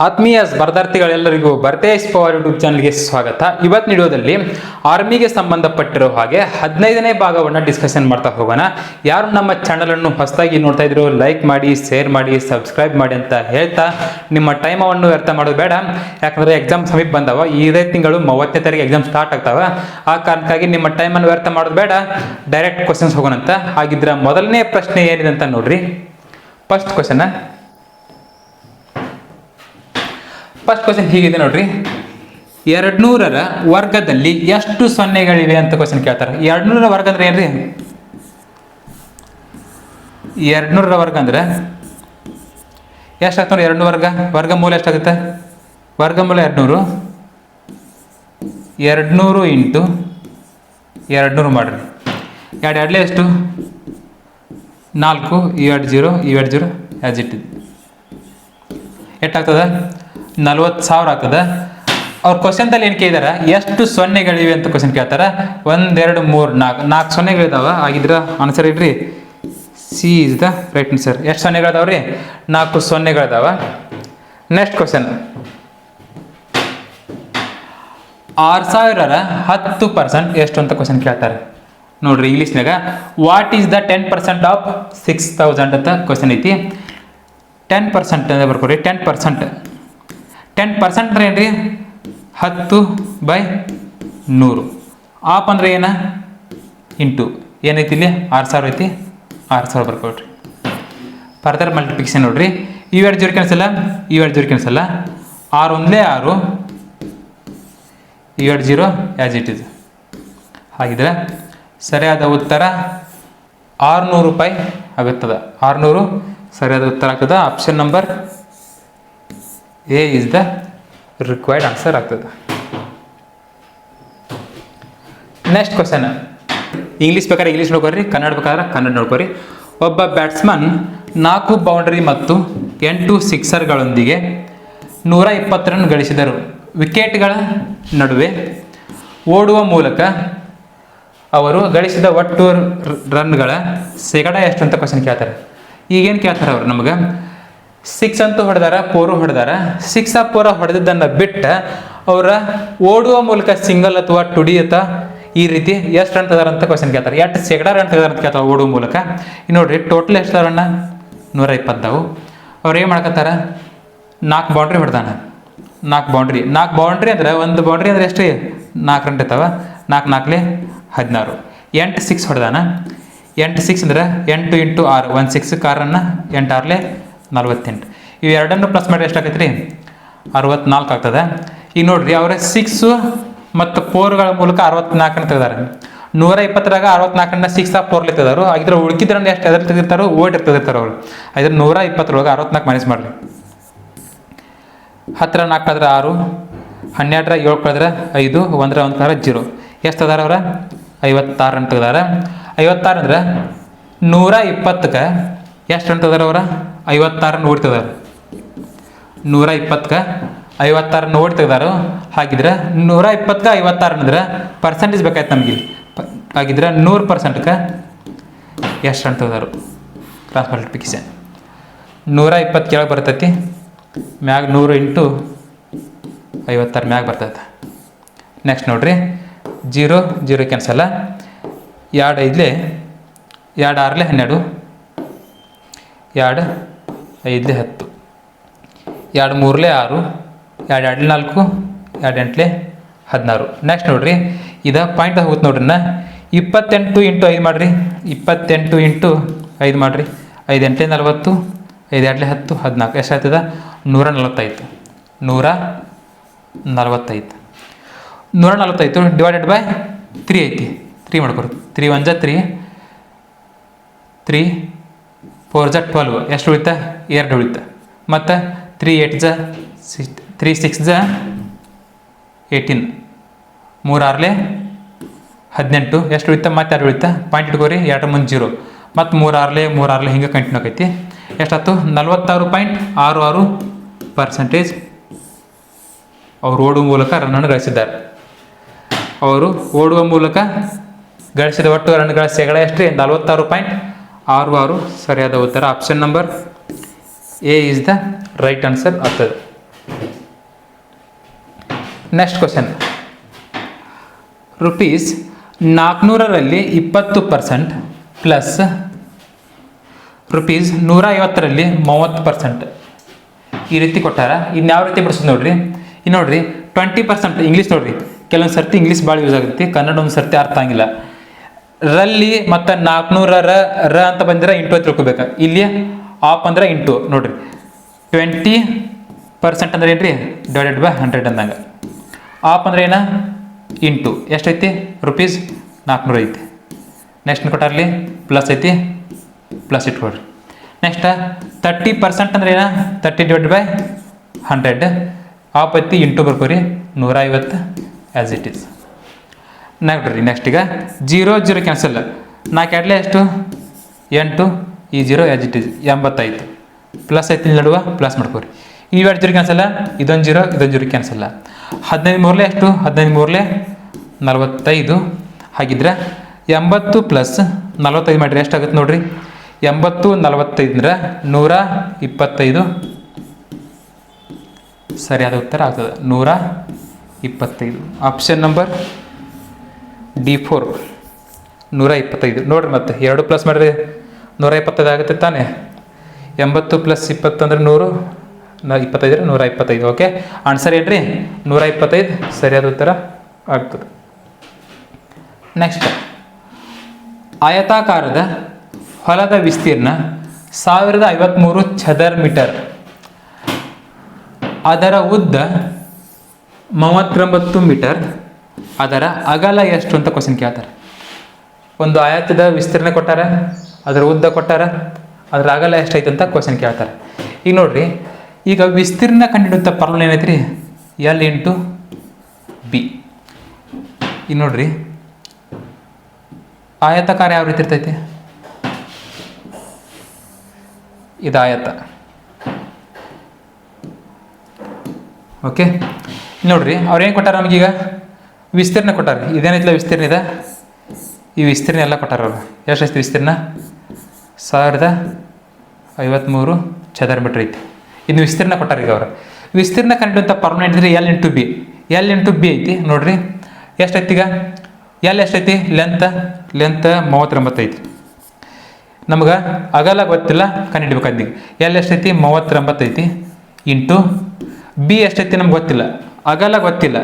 ಆತ್ಮೀಯ ಸ್ಪರ್ಧಾರ್ಥಿಗಳೆಲ್ಲರಿಗೂ birthdays power YouTube ಚಾನಲ್ಗೆ ಸ್ವಾಗತ. ಇವತ್ತಿನ ವಿಡಿಯೋದಲ್ಲಿ ಆರ್ಮಿಗೆ ಸಂಬಂಧಪಟ್ಟಿರೋ ಹಾಗೆ 15ನೇ ಭಾಗವನ್ನು ಡಿಸ್ಕಷನ್ ಮಾಡ್ತಾ ಹೋಗೋಣ. ಯಾರು ನಮ್ಮ ಚಾನಲನ್ನು ಹೊಸದಾಗಿ ನೋಡ್ತಾ ಇದ್ರು ಲೈಕ್ ಮಾಡಿ, ಶೇರ್ ಮಾಡಿ, ಸಬ್ಸ್ಕ್ರೈಬ್ ಮಾಡಿ ಅಂತ ಹೇಳ್ತಾ ನಿಮ್ಮ ಟೈಮನ್ನು ವ್ಯರ್ಥ ಮಾಡೋದು ಬೇಡ. ಯಾಕಂದರೆ ಎಕ್ಸಾಮ್ ಸಮೀಪ ಬಂದವ. ಇದೇ ತಿಂಗಳು 30ನೇ ತಾರೀಕು ಎಕ್ಸಾಮ್ ಸ್ಟಾರ್ಟ್ ಆಗ್ತಾವ. ಆ ಕಾರಣಕ್ಕಾಗಿ ನಿಮ್ಮ ಟೈಮನ್ನು ವ್ಯರ್ಥ ಮಾಡೋದು ಬೇಡ. ಡೈರೆಕ್ಟ್ ಕ್ವಶನ್ಸ್ ಹೋಗೋಣಂತ. ಹಾಗಿದ್ರೆ ಮೊದಲನೇ ಪ್ರಶ್ನೆ ಏನಿದೆ ಅಂತ ನೋಡ್ರಿ. ಫಸ್ಟ್ ಕ್ವಶನ್ ಹೀಗಿದೆ ನೋಡ್ರಿ. 200ರ ವರ್ಗದಲ್ಲಿ ಎಷ್ಟು ಸೊನ್ನೆಗಳಿವೆ ಅಂತ ಕ್ವಶನ್ ಕೇಳ್ತಾರೆ. 200ರ ವರ್ಗ ಅಂದ್ರೆ ಏನ್ರಿ? 200ರ ವರ್ಗ ಅಂದ್ರೆ ಎಷ್ಟಾಗ್ತದೆ? 200 ವರ್ಗಮೂಲ ಎಷ್ಟಾಗುತ್ತೆ? ವರ್ಗಮೂಲ 200. 200 ಇಂಟು 200 ಮಾಡ್ರಿ. ಎರಡಲೇ ಎಷ್ಟು? 4. 2 0 ಆ್ಯಸ್ ಇಟ್. ಎಷ್ಟಾಗ್ತದೆ? 40,000 ಆಗ್ತದೆ. ಅವ್ರ ಕ್ವಶನ್ದಲ್ಲಿ ಏನು ಕೇಳಿದಾರೆ, ಎಷ್ಟು ಸೊನ್ನೆಗಳಿವೆ ಅಂತ ಕ್ವಶನ್ ಕೇಳ್ತಾರೆ. 1 2 3 4 ಸೊನ್ನೆಗಳಿದಾವ. ಆಗಿದ್ರೆ ಆನ್ಸರ್ ಇಡ್ರಿ, C is the right answer. ಎಷ್ಟು ಸೊನ್ನೆಗಳಿದಾವ್ರಿ? 4 ಸೊನ್ನೆಗಳಿದಾವ. ನೆಕ್ಸ್ಟ್ ಕ್ವಶನ್, 6,000ರ 10% ಎಷ್ಟು ಅಂತ ಕ್ವಶನ್ ಕೇಳ್ತಾರೆ. ನೋಡ್ರಿ, ಇಂಗ್ಲೀಷ್ನಾಗ ವಾಟ್ ಈಸ್ ದ 10% ಆಫ್ 6,000 ಅಂತ ಕ್ವಶನ್ ಐತಿ. 10% ಅಂತ ಬರ್ಕೊರಿ. 10% ಅಂದ್ರೆ ಏನ್ರಿ? 10/100. ಆಪ್ ಅಂದ್ರೆ ಏನ? ಇಂಟು ಏನೈತಿ ಇಲ್ಲಿ? 6,000 ಐತಿ. 6,000 ಬರ್ಕೊಳ್ರಿ. ಫರ್ದರ್ ಮಲ್ಟಿಪ್ಲಿಕೇಶನ್ ನೋಡ್ರಿ. ಇವೆರಡು ಜೋಡಿ ಕ್ಯಾನ್ಸಲ್ಲ, 6 1 6, 7 0 ಆ್ಯಸ್ ಇಟ್ ಇಸ್. ಹಾಗಿದ್ರೆ ಸರಿಯಾದ ಉತ್ತರ 600 ರೂಪಾಯಿ ಆಗುತ್ತದೆ. 600 ಸರಿಯಾದ ಉತ್ತರ ಆಗ್ತದೆ. Option number A is the required answer ಆಗ್ತದೆ. ನೆಕ್ಸ್ಟ್ ಕ್ವಶನ್, ಇಂಗ್ಲೀಷ್ ಬೇಕಾದ್ರೆ ಇಂಗ್ಲೀಷ್ ನೋಡ್ಕೊರಿ, ಕನ್ನಡ ಬೇಕಾದ್ರೆ ಕನ್ನಡ ನೋಡ್ಕೊರಿ. ಒಬ್ಬ ಬ್ಯಾಟ್ಸ್ಮನ್ 4 ಬೌಂಡ್ರಿ ಮತ್ತು 8 ಸಿಕ್ಸರ್ಗಳೊಂದಿಗೆ 120 ರನ್ ಗಳಿಸಿದರು. ವಿಕೆಟ್ಗಳ ನಡುವೆ ಓಡುವ ಮೂಲಕ ಅವರು ಗಳಿಸಿದ ಒಟ್ಟು ರನ್ಗಳ ಶೇಕಡ ಎಷ್ಟು ಅಂತ ಕ್ವಶನ್ ಕೇಳ್ತಾರೆ. ಈಗೇನು ಕೇಳ್ತಾರೆ ಅವರು ನಮ್ಗೆ? 6 ಅಂತೂ ಹೊಡೆದಾರ, 4 ಹೊಡೆದಾರ. 6 4 ಹೊಡೆದದ್ದನ್ನು ಬಿಟ್ಟು ಅವರ ಓಡುವ ಮೂಲಕ ಸಿಂಗಲ್ ಅಥವಾ ಟುಡಿ ಅಥವಾ ಈ ರೀತಿ ಎಷ್ಟು ರನ್ ತೆಗೆದಾರ ಅಂತ ಕ್ವಶನ್ ಕೇಳ್ತಾರೆ. ಎಷ್ಟು ಶೇಕಡ ರನ್ ತೆಗೆದಾರ ಅಂತ ಕೇಳ್ತಾರೆ ಓಡುವ ಮೂಲಕ. ಇನ್ನು ನೋಡ್ರಿ, ಟೋಟಲ್ ಎಷ್ಟು ರನ್ನ? 120. ಅವ್ರು ಏನು ಮಾಡ್ಕೊತಾರ? 4 ಬೌಂಡ್ರಿ ಹೊಡೆದಾನ. 4 ಬೌಂಡ್ರಿ ಅಂದ್ರೆ ಒಂದು ಬೌಂಡ್ರಿ ಅಂದ್ರೆ ಎಷ್ಟು? 4 ರನ್ ಇರ್ತಾವ. 4 4 16. 8 6 ಹೊಡೆದಾನ. 8 6 ಅಂದ್ರೆ 8 ಇಂಟು 6 1 6 ಕಾರನ್ನ 8 6 48. ಇವು ಎರಡನ್ನು ಪ್ಲಸ್ ಮಾಡಿ ಎಷ್ಟಾಗೈತೆ ರೀ? 64 ಆಗ್ತದೆ. ಈಗ ನೋಡ್ರಿ, ಅವರ 6 ಮತ್ತು 4ಗಳ ಮೂಲಕ 64 ತೆಗೆದಾರೆ. 120ರಾಗ 64 6 4 ತೆಗೆದಾರು. ಆಗಿದ್ರೆ ಉಳ್ಕಿದ್ರನ್ನ ಎಷ್ಟು ಎದ್ರಲ್ಲಿ ತೆಗಿರ್ತಾರೋ ಓಟ್ ತೆಗಿರ್ತಾರೆ ಅವರು. ಇದ್ರ 120ರೊಳಗೆ 64 ಮೈನಸ್ ಮಾಡ್ರಿ. 10 4 ಆದ್ರೆ 6, 12 7 ಕಳೆದ್ರೆ 5, 1 1 ಕಳೆದ್ರೆ 0. ಎಷ್ಟು ತೆಗೆದಾರ ಅವ್ರ? 56 ರನ್ ತೆಗೆದಾರ. 56 ಅಂದ್ರೆ 120ಕ್ಕೆ ಎಷ್ಟು ರನ್ ತೆಗೆದಾರ ಅವ್ರ? 56 ರನ್ ಓಡಿ ತೆಗೆದಾರ. 120ಕ್ಕೆ 56 ರನ್ ಓಡಿ ತೆಗೆದಾರು. ಹಾಗಿದ್ರೆ 120ಕ್ಕೆ 56 ಅಂದ್ರೆ ಪರ್ಸೆಂಟೇಜ್ ಬೇಕಾಯ್ತು ನಮಗೆ. ಹಾಗಿದ್ರೆ 100%ಕ್ಕೆ ಎಷ್ಟು ರನ್ ತೆಗೆದಾರು? ಕ್ರಾಸ್ ಮಲ್ಟಿಪ್ಲಿಕೇಶನ್ 120 ಕೆಳಗೆ ಬರ್ತೈತಿ, ಮ್ಯಾಗ 100 ಇಂಟು 56 ಮ್ಯಾಗ ಬರ್ತೈತೆ. ನೆಕ್ಸ್ಟ್ ನೋಡ್ರಿ, 0 0 ಕ್ಯಾನ್ಸಲ್ಲ. 2 5 2 6 12, 2 5 10, 2 3 6, 2 2 4, 2 8 16. ನೆಕ್ಸ್ಟ್ ನೋಡ್ರಿ, ಇದು ಪಾಯಿಂಟ್ ಹೋಗುತ್ತೆ ನೋಡ್ರಿ. 28 ಇಂಟು 5 ಮಾಡಿರಿ. 28 ಇಂಟು 5 ಮಾಡಿರಿ. 5 8 40, 5 2 10, 14. ಎಷ್ಟಾಗ್ತದೆ? 145. 145 ಡಿವೈಡೆಡ್ ಬೈ 3 ಐತಿ. 3 ಮಾಡ್ಕೊರಿ. 3 1 3, 3 4 12. ಎಷ್ಟು ಉಳಿತಾ? 2 ಉಳಿತಾ. ಮತ್ತು 3 8 3 6 18, 3 6 18. ಎಷ್ಟು ಉಳಿತಾ? ಮತ್ತೆ 2 ಉಳಿತಾ. ಪಾಯಿಂಟ್ ಇಟ್ಕೋರಿ. 2 ಮುಂದೆ 0 ಮತ್ತು 3 6 ಹಿಂಗೆ ಕಂಟಿನ್ಯೂ ಆಕೈತಿ. ಎಷ್ಟಾಯ್ತು? 46.66% ಅವರು ಓಡುವ ಮೂಲಕ ರನ್ನನ್ನು ಗಳಿಸಿದ್ದಾರೆ. ಅವರು ಓಡುವ ಮೂಲಕ ಗಳಿಸಿದ ಒಟ್ಟು ರನ್ಗಳ ಶೇಕಡ ಎಷ್ಟು? 46.66. ಸರಿಯಾದ ಉತ್ತರ option number A is the right answer ಆಗ್ತದೆ. ನೆಕ್ಸ್ಟ್ ಕ್ವಶನ್, ರುಪೀಸ್ 400ರಲ್ಲಿ 20% ಪ್ಲಸ್ ರುಪೀಸ್ 150ರಲ್ಲಿ 30%. ಈ ರೀತಿ ಕೊಟ್ಟಾರ. ಇನ್ಯಾವ ರೀತಿ ಬಿಡಿಸೋದು ನೋಡ್ರಿ. ಇನ್ನು ನೋಡ್ರಿ 20% ಇಂಗ್ಲೀಷ್ ನೋಡ್ರಿ, ಕೆಲವೊಂದು ಸರ್ತಿ ಇಂಗ್ಲೀಷ್ ಭಾಳ ಯೂಸ್ ಆಗುತ್ತೆ, ಕನ್ನಡ ಒಂದು ಸರ್ತಿ ಅರ್ಥ ಆಗಿಲ್ಲ. ರಲ್ಲಿ ಮತ್ತು 400 ರ ಅಂತ ಬಂದಿರ ಇಂಟು ಅಂತ ತಿಳ್ಕೊಬೇಕು. ಇಲ್ಲಿ ಆಫ್ ಅಂದ್ರೆ ಇಂಟು ನೋಡ್ರಿ, 20% ಅಂದ್ರೆ ಏನ್ರಿ ಡಿವೈಡೆಡ್ ಬೈ 100 ಅಂದಂಗೆ. ಆಫ್ ಅಂದ್ರೆ ಏನ ಇಂಟು ಎಷ್ಟೈತಿ ರುಪೀಸ್ 400 ಐತಿ. ನೆಕ್ಸ್ಟ್ ಕೊಟ್ಟಾರಲ್ಲಿ ಪ್ಲಸ್ ಐತಿ, ಪ್ಲಸ್ ಇಟ್ಕೊಡ್ರಿ. ನೆಕ್ಸ್ಟ್ 30% ಅಂದ್ರೆ ಏನ 30 ಡಿವೈಡ್ ಬೈ 100. ಆಫ್ ಐತಿ ಇಂಟು ಬರ್ಕೋರಿ 150 ಆ್ಯಸ್ ಇಟ್ ಈಸ್. ನೋಡ್ರಿ ನೆಕ್ಸ್ಟ್ ಈಗ 0 0 ಕ್ಯಾನ್ಸಲ್, 4 ಎಡ್ಲೆ ಎಷ್ಟು 8, ಈ 0 ಆ್ಯಸ್ ಇಟ್ ಈಸ್ 85. ಪ್ಲಸ್ ಐತಿ ನಡುವ ಪ್ಲಸ್ ಮಾಡ್ಕೋರಿ. ಈ 2 0 ಕ್ಯಾನ್ಸಲ್ಲ, ಇದೊಂದು 0 ಇದೊಂದು 0 ಕ್ಯಾನ್ಸಲ್ಲ. 15 ಮೂರಲೆ ಎಷ್ಟು 15 ಮೂರಲೆ 45. ಹಾಗಿದ್ರೆ 80 ಪ್ಲಸ್ 45 ಮಾಡಿರಿ ಎಷ್ಟಾಗುತ್ತೆ ನೋಡ್ರಿ. 80 45 ಅಂದ್ರೆ 125. ಸರಿಯಾದ ಉತ್ತರ ಆಗ್ತದೆ 125. ಆಪ್ಷನ್ ನಂಬರ್ D4 125 ನೋಡ್ರಿ. ಮತ್ತೆ 2 ಪ್ಲಸ್ ಮಾಡಿರಿ 125 ಆಗುತ್ತೆ ತಾನೇ. 80 ಪ್ಲಸ್ 20 ಅಂದ್ರೆ 100, 25 125. ಓಕೆ, ಆನ್ಸರ್ ಏನ್ರಿ 125 ಸರಿಯಾದ ಉತ್ತರ ಆಗ್ತದೆ. ನೆಕ್ಸ್ಟ್, ಆಯತಾಕಾರದ ಹೊಲದ ವಿಸ್ತೀರ್ಣ 1053 ಚದರ ಮೀಟರ್, ಅದರ ಉದ್ದ 39 ಮೀಟರ್, ಅದರ ಅಗಲ ಎಷ್ಟು ಅಂತ ಕ್ವಶನ್ ಕೇಳ್ತಾರೆ. ಒಂದು ಆಯತದ ವಿಸ್ತೀರ್ಣ ಕೊಟ್ಟಾರ, ಅದರ ಉದ್ದ ಕೊಟ್ಟಾರ, ಅದರ ಅಗಲ ಎಷ್ಟೈತೆ ಅಂತ ಕ್ವಶನ್ ಕೇಳ್ತಾರೆ. ಈಗ ನೋಡ್ರಿ, ಈಗ ವಿಸ್ತೀರ್ಣ ಕಂಡುಹಿಡಿಯುವಂಥ ಫಾರ್ಮುಲಾ ಏನೈತ್ರಿ L ಇಂಟು ಬಿ. ಈಗ ನೋಡ್ರಿ, ಆಯತಾಕಾರ ಯಾವ ರೀತಿ ಇರ್ತೈತಿ, ಇದು ಆಯತ. ಓಕೆ, ನೋಡ್ರಿ ಅವ್ರೇನು ಕೊಟ್ಟಾರ ನಮಗೀಗ ವಿಸ್ತೀರ್ಣ ಕೊಟ್ಟಾರ. ಇದೇನೈತಿಲ್ಲ ವಿಸ್ತೀರ್ಣ ಇದೆ, ಈ ವಿಸ್ತೀರ್ಣ ಎಲ್ಲ ಕೊಟ್ಟಾರ ಅವರು. ಎಷ್ಟೈತಿ ವಿಸ್ತೀರ್ಣ 1053 ಚದರ ಮೀಟರ್ ಐತಿ. ಇನ್ನು ವಿಸ್ತೀರ್ಣ ಕೊಟ್ಟಾರ. ಈಗ ಅವರು ವಿಸ್ತೀರ್ಣ ಕಂಡುಹಿಡಿಯುವಂಥ ಫಾರ್ಮುಲಾ ಏನಿದ್ರೆ L into B. L into B ಐತಿ ನೋಡ್ರಿ. ಎಷ್ಟೈತಿ ಈಗ L ಎಷ್ಟೈತಿ, ಲೆಂತ್ 39 ಐತಿ. ನಮ್ಗೆ ಅಗಲ ಗೊತ್ತಿಲ್ಲ, ಕಂಡುಹಿಡ್ಬೇಕಾದ L ಎಷ್ಟೈತಿ 39 ಐತಿ. ಇಂಟು ಬಿ ಎಷ್ಟೈತಿ ನಮ್ಗೆ ಗೊತ್ತಿಲ್ಲ, ಅಗಲ ಗೊತ್ತಿಲ್ಲ,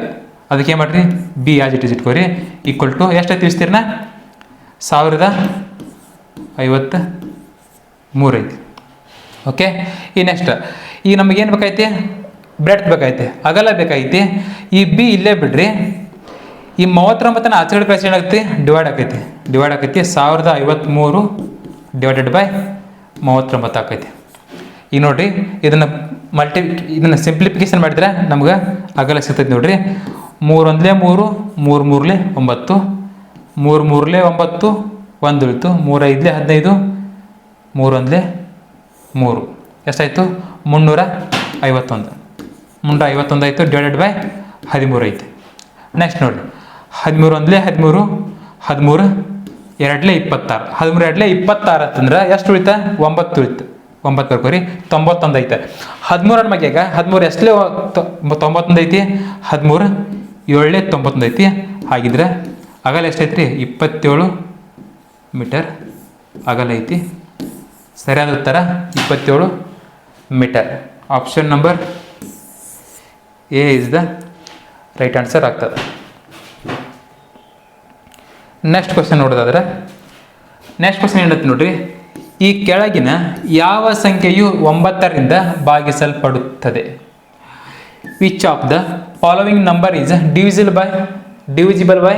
ಅದಕ್ಕೆ ಏನು ಮಾಡಿರಿ ಬಿ ಆಸ್ ಇಟ್ ಇಸ್ ಇಟ್ಕೋರಿ. ಈಕ್ವಲ್ ಟು ಎಷ್ಟೈತಿ ವಿಸ್ತೀರ್ಣ 1053 ಐತಿ. ಓಕೆ, ಈ ನೆಕ್ಸ್ಟ್ ಈಗ ನಮಗೇನು ಬೇಕೈತಿ, ಬ್ರೆಡ್ತ್ ಬೇಕೈತಿ, ಅಗಲ ಬೇಕೈತಿ. ಈ ಬಿ ಇಲ್ಲೇ ಬಿಡ್ರಿ. ಈ 39 ಆಚೆಗಡೆ ಕಳಿಸಿ ಏನಾಗುತ್ತೆ ಡಿವೈಡ್ ಆಕೈತಿ. 1053 ಡಿವೈಡೆಡ್ ಬೈ 39 ಆಕೈತಿ. ಈಗ ನೋಡ್ರಿ, ಇದನ್ನು ಇದನ್ನು ಸಿಂಪ್ಲಿಫಿಕೇಶನ್ ಮಾಡಿದ್ರೆ ನಮ್ಗೆ ಅಗಲ ಸಿಗ್ತೈತಿ ನೋಡ್ರಿ. 3 1 3, 3 3 9, 3 3 9, 1 ಉಳಿತು, 3 5 15, 3 1 3 ಎಷ್ಟಾಯಿತು 351. 351 ಆಯಿತು ಡಿವೈಡೆಡ್ ಬೈ 13 ಐತಿ. ನೆಕ್ಸ್ಟ್ ನೋಡಿರಿ, 13 1 13, 13 2 26, 13 2 26 ಅಂತಂದ್ರೆ ಎಷ್ಟು ಉಳಿತಾ 9 ಉಳಿತು. 9 ಬರ್ಕೋರಿ 91 ಐತೆ. 13 ಮಗ್ಯಾಗ 13 ಎಷ್ಟಲೇ 91 ಐತಿ, 13 7 91 ಐತಿ. ಹಾಗಿದ್ರೆ ಅಗಲ ಎಷ್ಟೈತ್ರಿ 27 ಮೀಟರ್ ಅಗಲ ಐತಿ. ಸರಿಯಾದ ಉತ್ತರ 27 metre. Option number A is the right answer ಆಗ್ತದೆ. ನೆಕ್ಸ್ಟ್ ಕ್ವಶನ್ ನೋಡೋದಾದ್ರೆ, ನೆಕ್ಸ್ಟ್ ಕ್ವಶನ್ ಏನಂತ ನೋಡ್ರಿ, ಈ ಕೆಳಗಿನ ಯಾವ ಸಂಖ್ಯೆಯು 9ರಿಂದ ಭಾಗಿಸಲ್ಪಡುತ್ತದೆ? Which of the following number is divisible by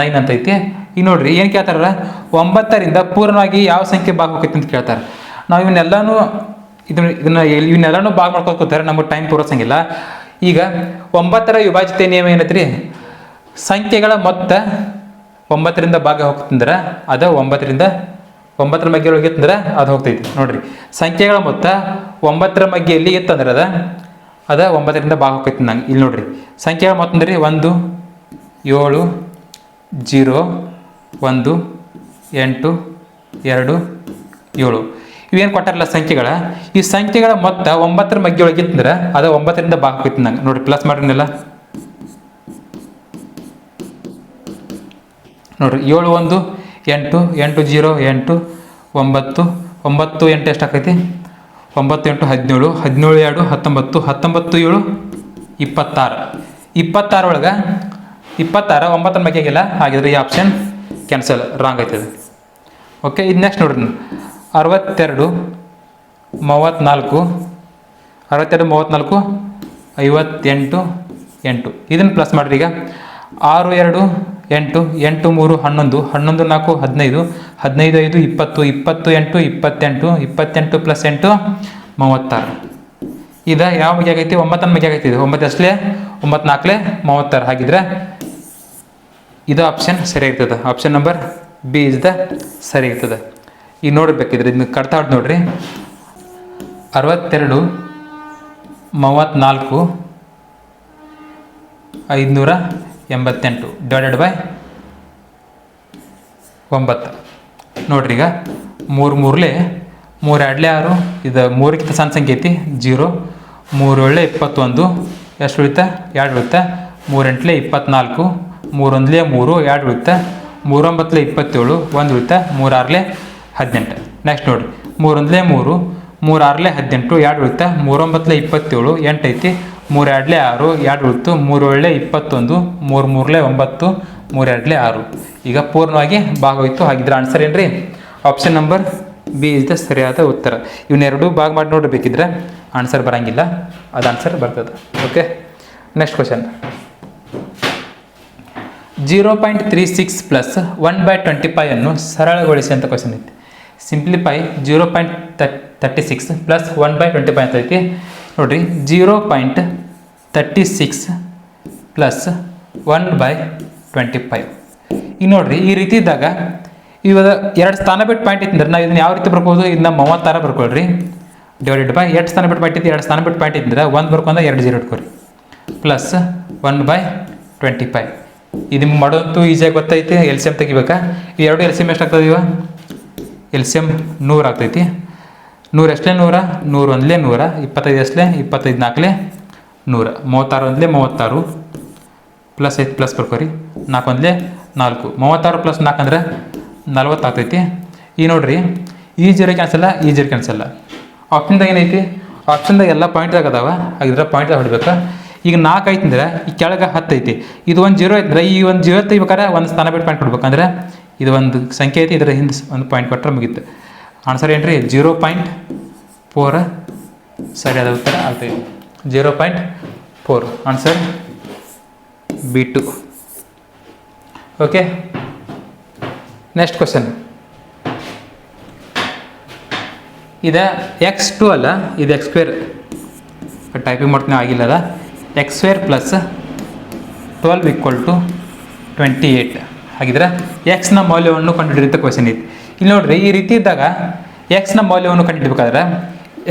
9 ಅಂತ ಐತಿ. ಈಗ ನೋಡ್ರಿ ಏನು ಕೇಳ್ತಾರ, 9ರಿಂದ ಪೂರ್ಣವಾಗಿ ಯಾವ ಸಂಖ್ಯೆ ಭಾಗ ಹೋಗೈತಿ ಅಂತ ಕೇಳ್ತಾರೆ. ನಾವು ಇವನ್ನೆಲ್ಲನೂ ಭಾಗ ಮಾಡ್ಕೊತಾರೆ, ನಮಗೆ ಟೈಮ್ ತೋರಿಸಂಗಿಲ್ಲ. ಈಗ 9ರ ವಿಭಾಜ್ಯತೆ ನಿಯಮ ಏನೈತ್ರಿ, ಸಂಖ್ಯೆಗಳ ಮೊತ್ತ 9ರಿಂದ ಭಾಗ ಹೋಗ್ತಂದ್ರೆ ಅದು 9ರ ಮಗ್ಗೆ ಹೋಗಿತ್ತಂದ್ರೆ ಅದು ಹೋಗ್ತೈತಿ. ನೋಡ್ರಿ, ಸಂಖ್ಯೆಗಳ ಮೊತ್ತ 9ರ ಮಗ್ಗೆಯಲ್ಲಿ ಇತ್ತಂದ್ರೆ ಅದ 9ರಿಂದ ಭಾಗ ಹೋಗ್ತೈತಿ. ನಂಗೆ ಇಲ್ಲಿ ನೋಡ್ರಿ, ಸಂಖ್ಯೆಗಳ ಮೊತ್ತ ಅಂದ್ರೆ 1 7 0 1 8 2 7 ಇವೇನು ಕೊಟ್ಟಾರಲ್ಲ ಸಂಖ್ಯೆಗಳ, ಈ ಸಂಖ್ಯೆಗಳ ಮೊತ್ತ 9ರ ಮಗ್ಗೆ ಒಳಗಿತ್ತಂದ್ರೆ ಅದು 9ರಿಂದ ಭಾಗ ಹೋಗ್ತೈತಿ. ನಂಗೆ ನೋಡ್ರಿ ಪ್ಲಸ್ ಮಾಡ್ರಿನೆಲ್ಲ ನೋಡಿರಿ 7 1 8 8 0 8 9 9 8 ಎಷ್ಟು ಆಕೈತಿ 9 8 17 17 2 19 19 7 26 ಒಳಗೆ 26 9 ಮಗ್ಯಾಗಿಲ್ಲ ಹಾಗಿದ್ರೆ ಈ ಆಪ್ಷನ್ ಕ್ಯಾನ್ಸಲ್ ರಾಂಗ್ ಆಯ್ತದೆ. ಓಕೆ, ಇದು ನೆಕ್ಸ್ಟ್ ನೋಡ್ರಿ 62 34 62 34 58 8 ಇದನ್ನು ಪ್ಲಸ್ ಮಾಡಿರಿ. ಈಗ 6 2 8 8 3 11 11 4 15 15 5 20 28 28 28 ಪ್ಲಸ್ 8 36. ಇದು ಯಾವ ಮಗೆ ಆಗೈತಿ 9 ಮಗೆ ಆಗೈತಿ. 9 ಅಷ್ಟಲೇ 9 4 36 ಹಾಗಿದ್ರೆ ಇದು ಆಪ್ಷನ್ ಸರಿ ಆಗ್ತದೆ. Option number B is the ಸರಿ ಆಗ್ತದೆ. ಈಗ ನೋಡ್ಬೇಕಿದ್ರೆ ಇದನ್ನ ಕಟ್ತಾ ಹೊಟ್ಟು ನೋಡ್ರಿ 62 34 588 ಡಿವೈಡೆಡ್ ಬೈ 9 ನೋಡ್ರಿ. ಈಗ 3 3 3 2 6 ಇದು 3ಕ್ಕಿಂತ ಸಣ್ಣ ಸಂಖ್ಯೆ ಐತಿ 0 3 7 21 ಎಷ್ಟು ಉಳಿತಾ 2 ಉಳಿತಾ 3 8 24 3 1 3 2 ಉಳಿತಾ 3 9 27 1 ಉಳಿತಾ 3 6 18. ನೆಕ್ಸ್ಟ್ ನೋಡಿರಿ 3 1 3 3 6 18 2 ಉಳಿತಾ 3 9 27 8 ಐತಿ 3 2 6 2 ಉಳಿತು 3 7 21 3 3 9 3 2 6. ಈಗ ಪೂರ್ಣವಾಗಿ ಭಾಗ ಹೋಯ್ತು. ಹಾಗಿದ್ರೆ ಆನ್ಸರ್ ಏನ್ರಿ option number B is the ಸರಿಯಾದ ಉತ್ತರ. ಇವನ್ನೆರಡು ಭಾಗ ಮಾಡಿ ನೋಡಬೇಕಿದ್ರೆ ಆನ್ಸರ್ ಬರಂಗಿಲ್ಲ, ಅದು ಆನ್ಸರ್ ಬರ್ತದೆ. ಓಕೆ, ನೆಕ್ಸ್ಟ್ ಕ್ವಶನ್ 0.36 ಪ್ಲಸ್ 1/25 ಅನ್ನು ಸರಳಗೊಳಿಸಿ ಅಂತ ಕ್ವಶನ್ ಐತಿ. ಸಿಂಪ್ಲಿಫೈ 0.36 ಪ್ಲಸ್ 1/25 ಅಂತ ಐತಿ. ನೋಡಿರಿ 0.36 ಪ್ಲಸ್ 1/25. ಈಗ ನೋಡಿರಿ ಈ ರೀತಿ ಇದ್ದಾಗ ಇವಾಗ 2 ಸ್ಥಾನ ಬಿಟ್ಟು ಪಾಯಿಂಟ್ ಇತ್ತಂದ್ರೆ ನಾವು ಇದನ್ನು ಯಾವ ರೀತಿ ಬರ್ಬೋದು, ಇದನ್ನ 36 ಬರ್ಕೊಳ್ರಿ ಡಿವೈಡೆಡ್ ಬೈ 2 ಸ್ಥಾನ ಬಿಟ್ಟು ಪಾಯಿಂಟ್ ಇತ್ತು 2 ಸ್ಥಾನ ಬಿಟ್ಟು ಪಾಯಿಂಟ್ ಇದ್ದರೆ 1 ಬರ್ಕೊಂಡ 2 0 ಇಟ್ಕೊರಿ ಪ್ಲಸ್ 1/25. ಇದು ನಿಮ್ಗೆ ಮಾಡೋದಂತೂ ಈಸಿಯಾಗಿ ಗೊತ್ತೈತಿ. ಎಲ್ ಸಿ ಎಮ್ ತೆಗಿಬೇಕಾ? ಈ ಎರಡು ಎಲ್ ಸಿ ಎಮ್ ಎಷ್ಟು ಆಗ್ತದೆ? ಇವ ಎಲ್ ಸಿ ಎಮ್ 100 ಆಗ್ತೈತಿ. 100 ಎಷ್ಟಲೇ 100 100 ಒಂದಲೇ 100 25 ಎಷ್ಟಲೇ 25 4ಲೇ 100 36 ಒಂದಲೇ 36 ಪ್ಲಸ್ 5 ಪ್ಲಸ್ ಬರ್ಕೋರಿ 4 ಒಂದಲೇ 4 36 ಪ್ಲಸ್ 4 ಅಂದ್ರೆ 40 ಆಗ್ತೈತಿ. ಈಗ ನೋಡ್ರಿ ಈ ಜೀರೋ ಕ್ಯಾನ್ಸಲ್ಲ, ಈ ಜೀರೋ ಕ್ಯಾನ್ಸಲ್ಲ. ಆಪ್ಷನ್ದಾಗ ಏನೈತಿ? ಆಪ್ಷನ್ದಾಗ ಎಲ್ಲ ಪಾಯಿಂಟ್ದಾಗ ಅದಾವ. ಹಾಗಿದ್ರೆ ಪಾಯಿಂಟ್ದಾಗ ಹೊಡ್ಬೇಕು. ಈಗ 4 ಐತಂದ್ರೆ ಈ ಕೆಳಗೆ 10 ಐತಿ. ಇದು ಒಂದು ಜೀರೋ ಐತಂದ್ರೆ ಈ ಒಂದು ಜೀರೋ ತೆಗಿಬೇಕಾದ್ರೆ ಒಂದು ಸ್ಥಾನ ಬಿಟ್ಟು ಪಾಯಿಂಟ್ ಕೊಡ್ಬೇಕಂದ್ರೆ ಇದು ಒಂದು ಸಂಖ್ಯೆ ಐತಿ, ಇದರ ಹಿಂದೆ ಒಂದು ಪಾಯಿಂಟ್ ಕೊಟ್ಟರೆ ಮುಗೀತು. ಆನ್ಸರ್ ಏನ್ರಿ 0.4 ಸರಿಯಾದ ಉತ್ತರ ಆಗ್ತೈತಿ. 0.4 answer B2. Okay, next question. ಇದು x2 ಅಲ್ಲ, ಇದು x2 ಟೈಪಿಂಗ್ ಮಾಡ್ತೀನಿ ಆಗಿಲ್ಲದ. x2 plus 12 = 28. ಹಾಗಿದ್ರೆ ಎಕ್ಸ್ನ ಮೌಲ್ಯವನ್ನು ಕಂಡುಹಿಡಿಯುವಂಥ ಕ್ವಶನ್ ಐತಿ. ಇಲ್ಲಿ ನೋಡ್ರಿ ಈ ರೀತಿ ಇದ್ದಾಗ ಎಕ್ಸ್ನ ಮೌಲ್ಯವನ್ನು ಕಂಡುಹಿಡಬೇಕಾದ್ರೆ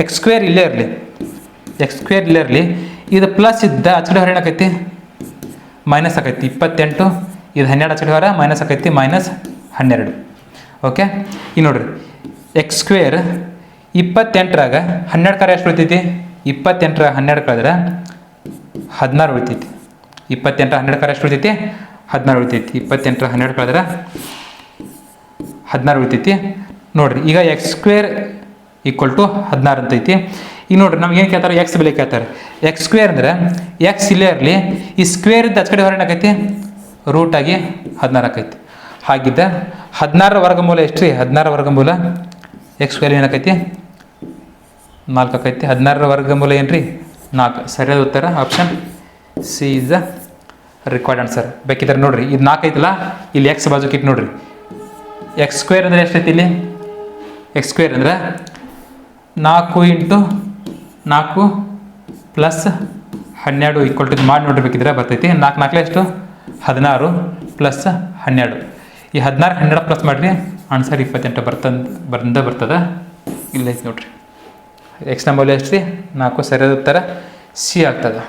x2 ಇಲ್ಲೇ ಇರಲಿ, x2 ಇಲ್ಲೇ ಇರಲಿ. ಇದು ಪ್ಲಸ್ ಇದ್ದ ಆಚೆ ಹೊರ ಏನಾಕೈತಿ ಮೈನಸ್ ಆಕೈತಿ 28. ಇದು 12 ಆಚೆ ಹೊರ ಮೈನಸ್ ಆಕೈತಿ -12. ಓಕೆ, ಈಗ ನೋಡ್ರಿ x2 28ರಾಗ 12 ಕರೆ ಎಷ್ಟು ಉಳಿತೈತಿ? 28ರಾಗ 12 ಕಳೆದ್ರೆ 16 ಉಳಿತೈತಿ. 28 12 ಕರೆ ಎಷ್ಟು ಉಳಿತೈತಿ? 16 ಉಳಿತೈತಿ. 28 12 ಕಳೆದ್ರೆ 16 ಉಳಿತೈತಿ. ನೋಡ್ರಿ ಈಗ x2 = 16 ಅಂತೈತಿ. ಈಗ ನೋಡ್ರಿ ನಮ್ಗೆ ಏನು ಕೇಳ್ತಾರೆ? ಎಕ್ಸ್ ಬೆಲೆ ಕೇಳ್ತಾರೆ. x2 ಅಂದರೆ ಎಕ್ಸ್ ಇಲ್ಲೇ ಇರಲಿ, ಈ ಸ್ಕ್ವೇರ್ ಇದ್ದ ಆಚೆ ಕಡೆ ಹೊರ ಏನಾಕೈತಿ ರೂಟ್ ಆಗಿ 16 ಆಕೈತಿ. ಹಾಗಿದ್ದ 16 ವರ್ಗಮೂಲ ಎಷ್ಟು ರೀ? 16 ವರ್ಗಮೂಲ x2 ಏನಾಕೈತಿ 4 ಆಕೈತಿ. 16 ವರ್ಗಮೂಲ ಏನ್ರಿ 4. ಸರಿಯಾದ ಉತ್ತರ option C is the required answer. ಬೇಕಿದ್ರೆ ನೋಡ್ರಿ ಇದು 4 ಐತಲ್ಲ, ಇಲ್ಲಿ ಎಕ್ಸ್ ಬಾಜುಕ್ಕೆ ಇಟ್ಟು ನೋಡ್ರಿ. x2 ಅಂದರೆ ಎಷ್ಟೈತಿ? ಇಲ್ಲಿ x2 ಅಂದರೆ 4 × 4 ಪ್ಲಸ್ 12 = ಮಾಡಿ ನೋಡಿರ್ಬೇಕಿದ್ರೆ ಬರ್ತೈತಿ. 4 4 ಎಷ್ಟು? 16 ಪ್ಲಸ್ 12. ಈ 16 12 ಪ್ಲಸ್ ಮಾಡಿರಿ ಆನ್ಸರ್ 28 ಬರ್ತದೆ. ಇಲ್ಲೈತಿ ನೋಡ್ರಿ ಎಕ್ಸ್ನ ಮೌಲ್ಯ ಎಷ್ಟು ರೀ? 4. ಸರಿಯಾದ ಉತ್ತರ ಸಿ ಆಗ್ತದೆ.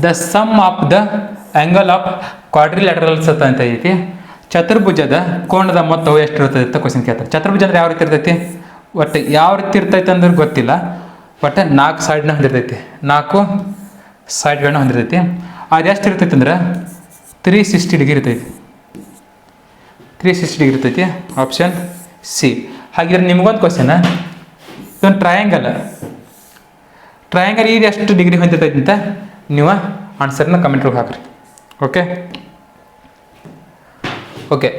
The sum of the angle of quadrilaterals ಅಂತ ಐತಿ. ಚತುರ್ಭುಜದ ಕೋಣದ ಮೊತ್ತವು ಎಷ್ಟು ಇರ್ತದೆ ಅಂತ ಕ್ವಶನ್ ಕೇಳ್ತಾರೆ. ಚತುರ್ಭುಜ ಅಂದ್ರೆ ಯಾವ ರೀತಿ ಇರ್ತೈತಿ? ಒಟ್ಟು ಯಾವ ರೀತಿ ಇರ್ತೈತೆ ಅಂದ್ರೆ ಗೊತ್ತಿಲ್ಲ. ಒಟ್ಟು 4 ಸೈಡ್ನ ಹೊಂದಿರ್ತೈತಿ, 4 ಸೈಡ್ಗಳನ್ನ ಹೊಂದಿರ್ತೈತಿ. ಅದು ಎಷ್ಟು ಇರ್ತೈತಿ ಅಂದ್ರೆ 360 ಡಿಗ್ರಿ ಇರ್ತೈತಿ. 360 ಡಿಗ್ರಿ ಇರ್ತೈತಿ. Option C. ಹಾಗಿದ್ರೆ ನಿಮ್ಗೊಂದು ಕ್ವಶನ್, ಇದೊಂದು ಟ್ರಯಾಂಗಲ್ ಇದು ಎಷ್ಟು ಡಿಗ್ರಿ ಹೊಂದಿರ್ತೈತಿ ಅಂತ ನೀವು ಆನ್ಸರ್ನ ಕಮೆಂಟ್ರಿಗೆ ಹಾಕ್ರಿ. ಓಕೆ,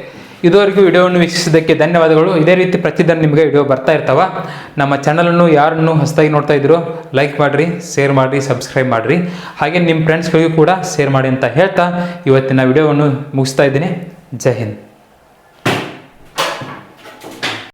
ಇದುವರೆಗೂ ವಿಡಿಯೋವನ್ನು ವೀಕ್ಷಿಸಿದ್ದಕ್ಕೆ ಧನ್ಯವಾದಗಳು. ಇದೇ ರೀತಿ ಪ್ರತಿದಿನ ನಿಮಗೆ ವಿಡಿಯೋ ಬರ್ತಾ ಇರ್ತಾವ. ನಮ್ಮ ಚಾನಲನ್ನು ಯಾರನ್ನು ಹೊಸದಾಗಿ ನೋಡ್ತಾ ಇದ್ರು ಲೈಕ್ ಮಾಡಿರಿ, ಶೇರ್ ಮಾಡಿರಿ, ಸಬ್ಸ್ಕ್ರೈಬ್ ಮಾಡಿರಿ. ಹಾಗೆ ನಿಮ್ಮ ಫ್ರೆಂಡ್ಸ್ಗಳಿಗೂ ಕೂಡ ಶೇರ್ ಮಾಡಿ ಅಂತ ಹೇಳ್ತಾ ಇವತ್ತಿನ ವಿಡಿಯೋವನ್ನು ಮುಗಿಸ್ತಾ ಇದ್ದೀನಿ. ಜೈ ಹಿಂದ್.